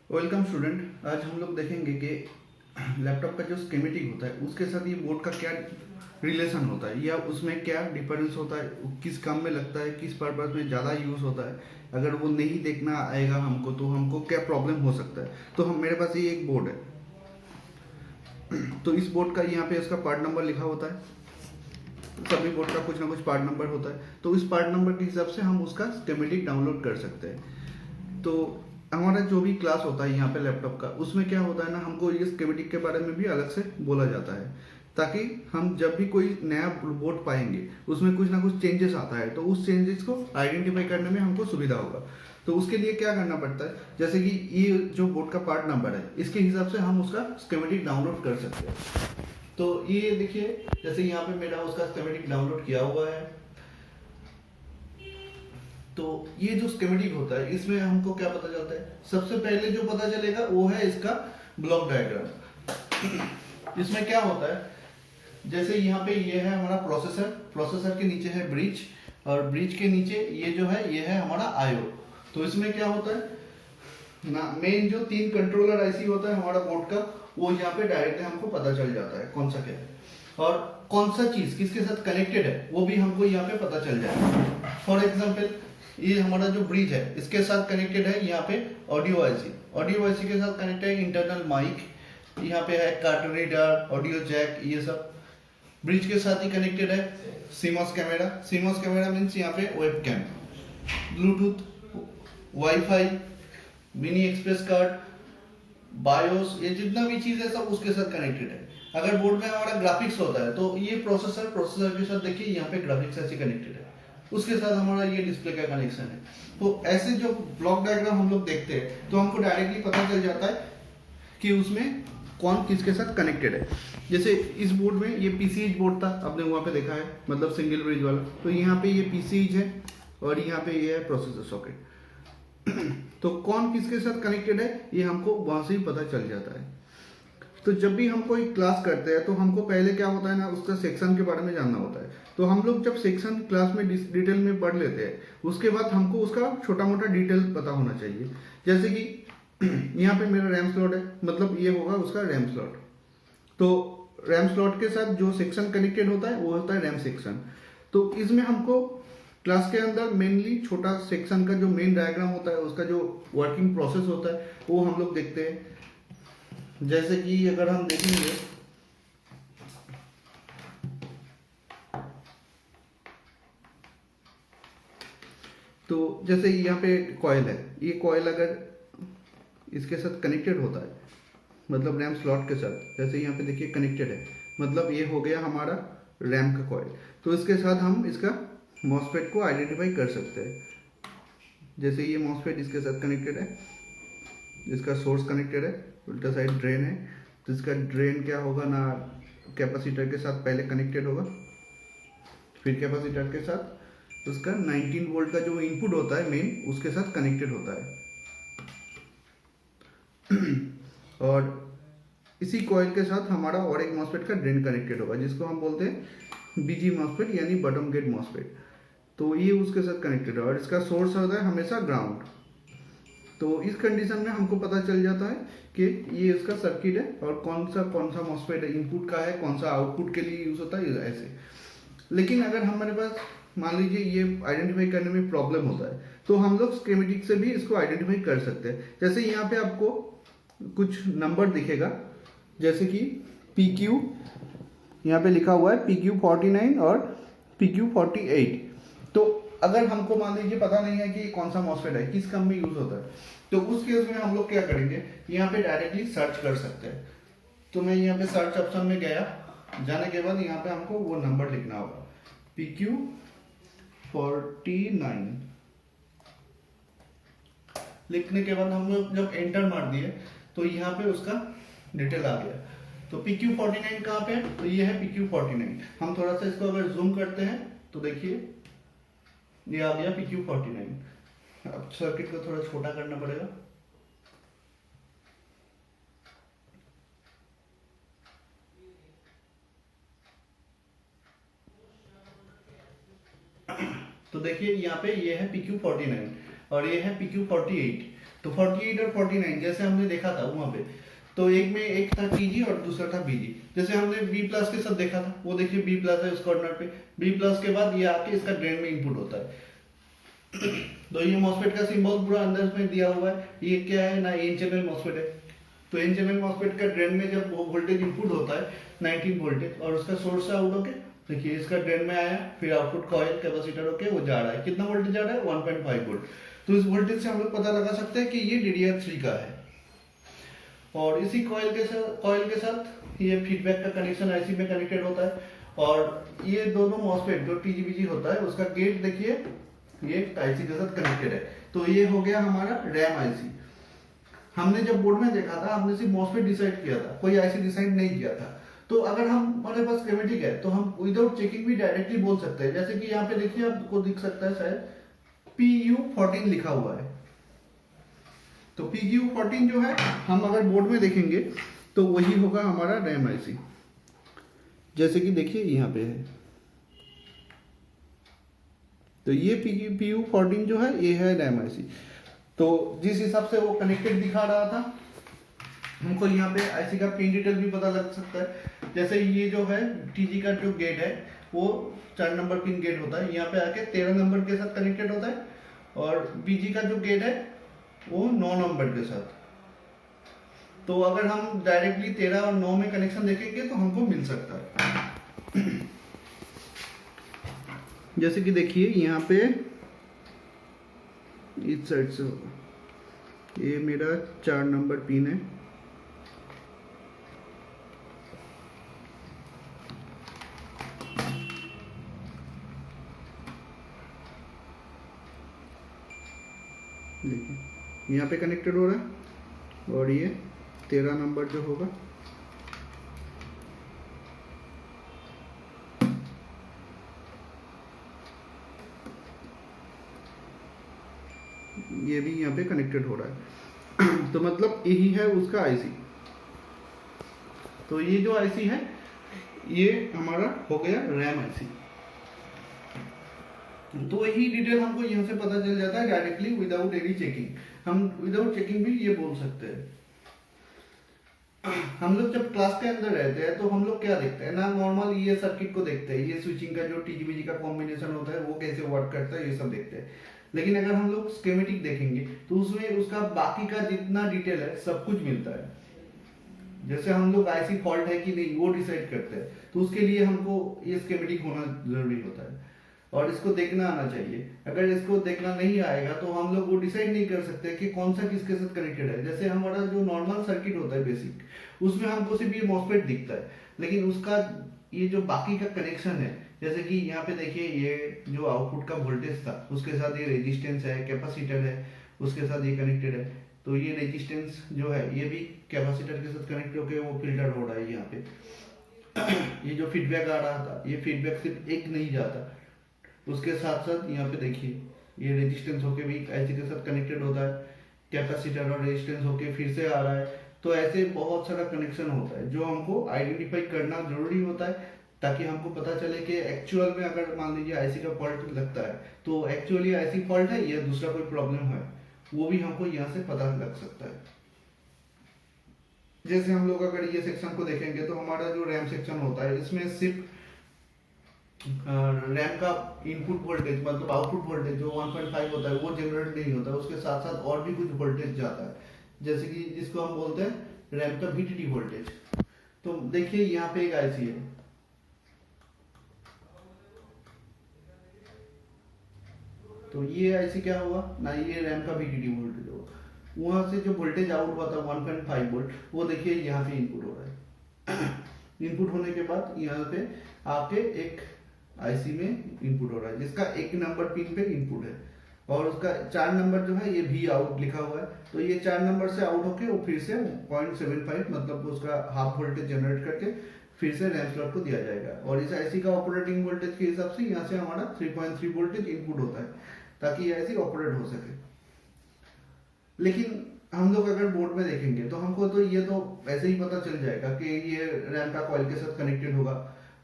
Welcome student. आज हम लोग देखेंगे कि लैपटॉप का जो स्कीमेटिक होता है उसके साथ ये बोर्ड का क्या रिलेशन होता है या उसमें क्या डिफरेंस होता है, किस काम में लगता है, किस पर्पज में ज़्यादा यूज़ होता है। अगर वो नहीं देखना आएगा हमको तो हमको क्या प्रॉब्लम हो सकता है। तो हम मेरे पास ये एक बोर्ड है तो इस बोर्ड का यहाँ पे इसका पार्ट नंबर लिखा होता है। सभी बोर्ड का कुछ ना कुछ पार्ट नंबर होता है, तो इस पार्ट नंबर के हिसाब से हम उसका स्कीमेटिक डाउनलोड कर सकते हैं। तो हमारा जो भी क्लास होता है यहाँ पे लैपटॉप का, उसमें क्या होता है ना, हमको ये स्कीमेटिक के बारे में भी अलग से बोला जाता है, ताकि हम जब भी कोई नया बोर्ड पाएंगे उसमें कुछ ना कुछ चेंजेस आता है तो उस चेंजेस को आइडेंटिफाई करने में हमको सुविधा होगा। तो उसके लिए क्या करना पड़ता है, जैसे कि ये जो बोर्ड का पार्ट नंबर है इसके हिसाब से हम उसका स्कीमेटिक डाउनलोड कर सकते हैं। तो ये देखिए, जैसे यहाँ पे मेरा उसका स्कीमेटिक डाउनलोड किया हुआ है। तो ये जो स्कीमेटिक होता है इसमें हमको क्या पता चलता है, सबसे पहले जो पता चलेगा वो है इसका ब्लॉक डायग्राम। इसमें क्या होता है, जैसे यहाँ पे ये है हमारा प्रोसेसर, प्रोसेसर के नीचे है ब्रिज, और ब्रिज के नीचे ये जो है ये है हमारा आईओ। तो इसमें क्या होता है ना, मेन जो 3 कंट्रोलर आईसी होता है हमारा बोर्ड का, वो यहाँ पे डायरेक्टली हमको पता चल जाता है कौन सा क्या है और कौन सा चीज किसके साथ कनेक्टेड है वो भी हमको यहाँ पे पता चल जाएगा। फॉर एग्जाम्पल ये हमारा जो ब्रिज है इसके साथ कनेक्टेड है यहाँ पे ऑडियो आईसी, ऑडियो आईसी के साथ कनेक्टेड है इंटरनल माइक, यहाँ पे है कार्ड रीडर, ऑडियो जैक, ये सब ब्रिज के साथ ही कनेक्टेड है। CMOS camera, CMOS camera means यहाँ पे webcam, Bluetooth, wifi, mini express card, BIOS, ये जितना भी चीज है सब उसके साथ कनेक्टेड है। अगर बोर्ड में हमारा ग्राफिक्स होता है तो ये प्रोसेसर, प्रोसेसर के साथ देखिए यहाँ पे ग्राफिक्स ऐसे कनेक्टेड है, उसके साथ हमारा ये डिस्प्ले का कनेक्शन है। तो ऐसे जो ब्लॉक डायग्राम हम लोग देखते हैं तो हमको डायरेक्टली पता चल जाता है कि उसमें कौन किसके साथ कनेक्टेड है। जैसे इस बोर्ड में ये पीसीएच बोर्ड था, आपने वहाँ पे देखा है, मतलब सिंगल ब्रिज वाला। तो यहाँ पे ये पीसीएच है और यहाँ पे ये है प्रोसेसर सॉकेट। तो कौन किसके साथ कनेक्टेड है ये हमको वहां से ही पता चल जाता है। तो जब भी हम कोई क्लास करते हैं तो हमको पहले क्या होता है ना, उसका सेक्शन के बारे में जानना होता है। तो हम लोग जब सेक्शन क्लास में डिटेल में पढ़ लेते हैं उसके बाद हमको उसका छोटा मोटा डिटेल पता होना चाहिए। जैसे कि यहाँ पे मेरा रैम स्लॉट है, मतलब ये होगा उसका रैम स्लॉट। तो रैम स्लॉट के साथ जो सेक्शन कनेक्टेड होता है वो होता है रैम सेक्शन। तो इसमें हमको क्लास के अंदर मेनली छोटा सेक्शन का जो मेन डायग्राम होता है उसका जो वर्किंग प्रोसेस होता है वो हम लोग देखते हैं। जैसे कि अगर हम देखेंगे तो जैसे यहाँ पे कॉयल है, ये कॉयल अगर इसके साथ कनेक्टेड होता है, मतलब रैम स्लॉट के साथ, जैसे यहाँ पे देखिए कनेक्टेड है, मतलब ये हो गया हमारा रैम का कॉयल। तो इसके साथ हम इसका मॉसफेट को आइडेंटिफाई कर सकते हैं। जैसे ये मॉसफेट इसके साथ कनेक्टेड है, इसका सोर्स कनेक्टेड है, उल्टा साइड ड्रेन है, तो इसका ड्रेन क्या होगा ना, कैपेसिटर के साथ पहले कनेक्टेड होगा, फिर कैपेसिटर के साथ उसका 19 वोल्ट का जो इनपुट होता है मेन उसके साथ कनेक्टेड होता है। और इसी कॉइल के साथ हमारा और एक मॉसफेट का ड्रेन कनेक्टेड होगा जिसको हम बोलते हैं बीजी मॉसफेट यानी बॉटम गेट मॉसफेट। तो ये उसके साथ कनेक्टेड है और इसका सोर्स होता है हमेशा ग्राउंड। तो इस कंडीशन में हमको पता चल जाता है कि ये इसका सर्किट है और कौन सा मॉसफेट इनपुट का है, कौन सा आउटपुट के लिए यूज होता है, ऐसे। लेकिन अगर हमारे पास मान लीजिए ये आइडेंटिफाई करने में प्रॉब्लम होता है तो हम लोग स्कीमेटिक से भी इसको आइडेंटिफाई कर सकते हैं। जैसे यहाँ पे आपको कुछ नंबर दिखेगा, जैसे कि PQ, यहाँ पे लिखा हुआ है PQ49 और PQ48। तो अगर हमको मान लीजिए पता नहीं है कि कौन सा मॉसफेट है, किस कम में यूज होता है, तो उस केस में हम लोग क्या करेंगे, यहाँ पे डायरेक्टली सर्च कर सकते हैं। तो मैं यहाँ पे सर्च ऑप्शन में गया, जाने के बाद यहाँ पे हमको वो नंबर लिखना होगा PQ49। लिखने के बाद हम लोग जब एंटर मार दिए तो यहाँ पे उसका डिटेल आ गया। तो PQ49 कहाँ पे है, तो ये है PQ49। हम थोड़ा सा इसको अगर जूम करते हैं तो देखिए ये आ गया PQ49। अब सर्किट को थोड़ा छोटा करना पड़ेगा। तो देखिए यहाँ पे ये है PQ49 और ये है PQ48। तो 48 और 49 जैसे हमने देखा था वहां पे, तो एक में एक था TG और दूसरा था BG। जैसे हमने B प्लस के साथ देखा था, वो देखिए B प्लस है उस कॉर्नर पे, B प्लस के बाद ये आके इसका ड्रेन में इनपुट होता है। तो ये मॉसफेट का सिंबल पूरा अंदर में दिया हुआ है। ये क्या है ना, एन चैनल मॉसफेट है। तो एन चैनल मॉसफेट का ड्रेन में जब वोल्टेज इनपुट होता है 19 वोल्टेज, और उसका सोर्स से आउट होके देखिए इसका ड्रेन में आया, फिर आउटपुट कॉइल कैपेसिटर होके वो जा रहा है। कितना वोल्टेज जा रहा है? 1.5 वोल्ट। तो इस वोल्टेज से हम लोग पता लगा सकते हैं कि ये DDR3 का है। और इसी कॉइल के साथ ये फीडबैक का कनेक्शन IC में कनेक्टेड होता है। और ये दोनों मॉसफेट जो TGBG होता है उसका गेट देखिए ये IC के साथ कनेक्टेड है। तो ये हो गया हमारा रैम IC। हमने जब बोर्ड में देखा था हमने सिर्फ मॉसफेट डिसाइड किया था, कोई IC डिसाइड नहीं किया था। तो अगर हमारे पास स्कीमेटिक है तो हम विदाउट चेकिंग भी डायरेक्टली बोल सकते हैं। जैसे कि यहाँ पे देखिए आपको दिख सकता है शायद PU14 लिखा हुआ है। तो PQ14 जो है हम अगर बोर्ड में देखेंगे तो वही होगा हमारा रैम IC। जैसे कि देखिए यहाँ पे है, तो ये PU14 जो है ये है रैम IC। तो जिस हिसाब से वो कनेक्टेड दिखा रहा था हमको यहाँ पे IC का पिन डिटेल भी पता लग सकता है। जैसे ये जो है TG का जो गेट है वो 4 नंबर पिन गेट होता है, यहाँ पे आके 13 नंबर के साथ कनेक्टेड होता है। और BG का जो गेट है वो 9 नंबर के साथ। तो अगर हम डायरेक्टली 13 और 9 में कनेक्शन देखेंगे तो हमको मिल सकता है। जैसे कि देखिए यहाँ पे इस साइड से ये मेरा 4 नंबर पिन है, देखिए यहाँ पे कनेक्टेड हो रहा है। और ये 13 नंबर जो होगा ये भी यहाँ पे कनेक्टेड हो रहा है। तो मतलब यही है उसका IC। तो ये जो IC है ये हमारा हो गया रैम IC। तो यही डिटेल हमको यहाँ से पता चल जाता है डायरेक्टली विदाउट एनी चेकिंग। हम विदाउट चेकिंग भी ये बोल सकते हैं। हम लोग जब क्लास के अंदर रहते हैं तो हम लोग क्या देखते हैं ना, नॉर्मल ये सर्किट को देखते हैं, ये स्विचिंग का जो TGBG का कॉम्बिनेशन होता है वो कैसे वर्क करता है ये सब देखते हैं। लेकिन अगर हम लोग स्कीमेटिक देखेंगे तो उसमें उसका बाकी का जितना डिटेल है सब कुछ मिलता है। जैसे हम लोग IC फॉल्ट है कि नहीं वो डिसाइड करते हैं, तो उसके लिए हमको ये स्कीमेटिक होना जरूरी होता है और इसको देखना आना चाहिए। अगर इसको देखना नहीं आएगा तो हम लोग वो डिसाइड नहीं कर सकते कि कौन सा किसके साथ कनेक्टेड है। जैसे हमारा जो नॉर्मल सर्किट होता है बेसिक, उसमें हमको सिर्फ ये मॉसफेट दिखता है, लेकिन उसका ये जो बाकी का कनेक्शन है, जैसे कि यहाँ पे देखिए ये जो आउटपुट का वोल्टेज था उसके साथ ये रेजिस्टेंस है, कैपेसिटर है, उसके साथ ये कनेक्टेड है। तो ये रेजिस्टेंस जो है ये भी कैपेसिटर के साथ कनेक्ट होकर वो फिल्टर हो रहा है यहाँ पे। ये जो फीडबैक आ रहा था ये फीडबैक सिर्फ एक नहीं जाता, उसके साथ साथ यहाँ पे देखिए ये रेजिस्टेंस होके भी IC के साथ कनेक्टेड होता है, कैपेसिटर और रेजिस्टेंस होके फिर से आ रहा है। तो ऐसे बहुत सारा कनेक्शन होता है जो हमको आइडेंटिफाई करना जरूरी होता है, ताकि हमको पता चले कि एक्चुअल में अगर मान लीजिए IC का फॉल्ट लगता है तो एक्चुअली IC फॉल्ट है या दूसरा कोई प्रॉब्लम है, वो भी हमको यहाँ से पता लग सकता है। जैसे हम लोग अगर ये सेक्शन को देखेंगे तो हमारा जो रैम सेक्शन होता है इसमें सिर्फ रैम का इनपुट वोल्टेज मतलब आउटपुट वोल्टेज जो 1.5 होता है वो जनरेट नहीं होता है, उसके साथ साथ और भी कुछ वोल्टेज जाता है, जैसे कि जिसको हम बोलते हैं रैम का VDD वोल्टेज। तो देखिए यहाँ पे एक IC है, तो ये IC क्या हुआ ना, ये रैम का VDD वोल्टेज होगा। वहां से जो वोल्टेज आउट हुआ था 1.5 वोल्ट, वो देखिए यहाँ पे इनपुट हो रहा है। इनपुट होने के बाद यहाँ पे आपके एक IC में इनपुट हो रहा है जिसका 1 नंबर पिन पे इनपुट है, और उसका 4 नंबर जो है ये भी आउट लिखा हुआ है। तो ये 4 नंबर से आउट होके वो फिर से 0.75 मतलब उसका हाफ वोल्टेज जनरेट करके फिर से रैम स्लॉट को दिया जाएगा। और इस IC का ऑपरेटिंग वोल्टेज के हिसाब से यहाँ से हमारा 3.3 वोल्टेज इनपुट होता है ताकि ये IC ऑपरेट हो सके। लेकिन हम लोग अगर बोर्ड में देखेंगे तो हमको तो ये तो ऐसे ही पता चल जाएगा कि ये रैम का कॉइल के साथ कनेक्टेड होगा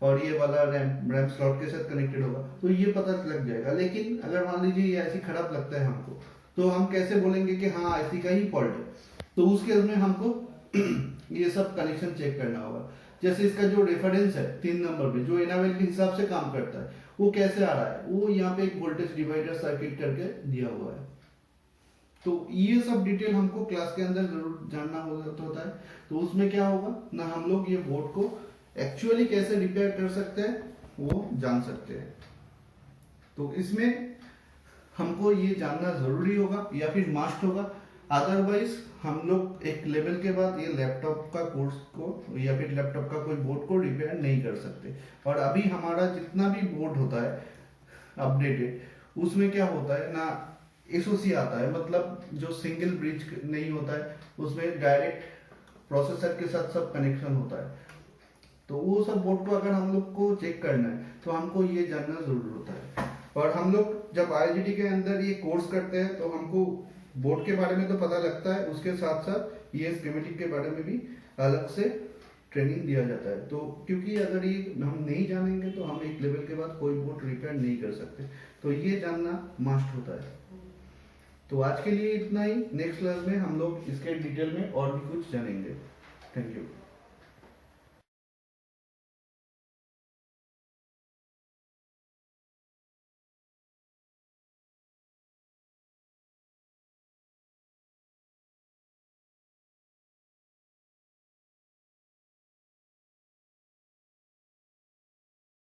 और ये वाला रैम स्लॉट के साथ कनेक्टेड होगा, तो ये पता लग जाएगा। लेकिन अगर मान लीजिए ये ऐसी खराब लगता है हमको, तो हम कैसे बोलेंगे कि हाँ IC का ही फॉल्ट है। तो उस केस में हमको ये सब कनेक्शन चेक करना होगा। जैसे इसका जो रेफरेंस है 3 नंबर पे जो एनावेल के हिसाब से काम करता है वो कैसे आ रहा है, वो यहाँ पे एक वोल्टेज डिवाइडर सर्किट करके दिया हुआ है। तो ये सब डिटेल हमको क्लास के अंदर जरूर जानना होता है। तो उसमें क्या होगा ना, हम लोग ये बोर्ड को एक्चुअली कैसे रिपेयर कर सकते हैं वो जान सकते हैं। तो इसमें हमको ये जानना जरूरी होगा या फिर मस्ट होगा, अदरवाइज हम लोग एक लेवल के बाद ये लैपटॉप का कोर्स को या फिर लैपटॉप का कोई बोर्ड को रिपेयर नहीं कर सकते। और अभी हमारा जितना भी बोर्ड होता है अपडेटेड, उसमें क्या होता है ना, एसओसी आता है, मतलब जो सिंगल ब्रिज नहीं होता है, उसमें डायरेक्ट प्रोसेसर के साथ सब कनेक्शन होता है। तो वो सब बोर्ड को अगर हम लोग को चेक करना है तो हमको ये जानना जरूर होता है। और हम लोग जब IIGT के अंदर ये कोर्स करते हैं तो हमको बोर्ड के बारे में तो पता लगता है, उसके साथ साथ ये स्कीमेटिक के बारे में भी अलग से ट्रेनिंग दिया जाता है। तो क्योंकि अगर ये हम नहीं जानेंगे तो हम एक लेवल के बाद कोई बोर्ड रिपेयर नहीं कर सकते, तो ये जानना मस्ट होता है। तो आज के लिए इतना ही। नेक्स्ट क्लास में हम लोग इसके डिटेल में और भी कुछ जानेंगे। Thank you.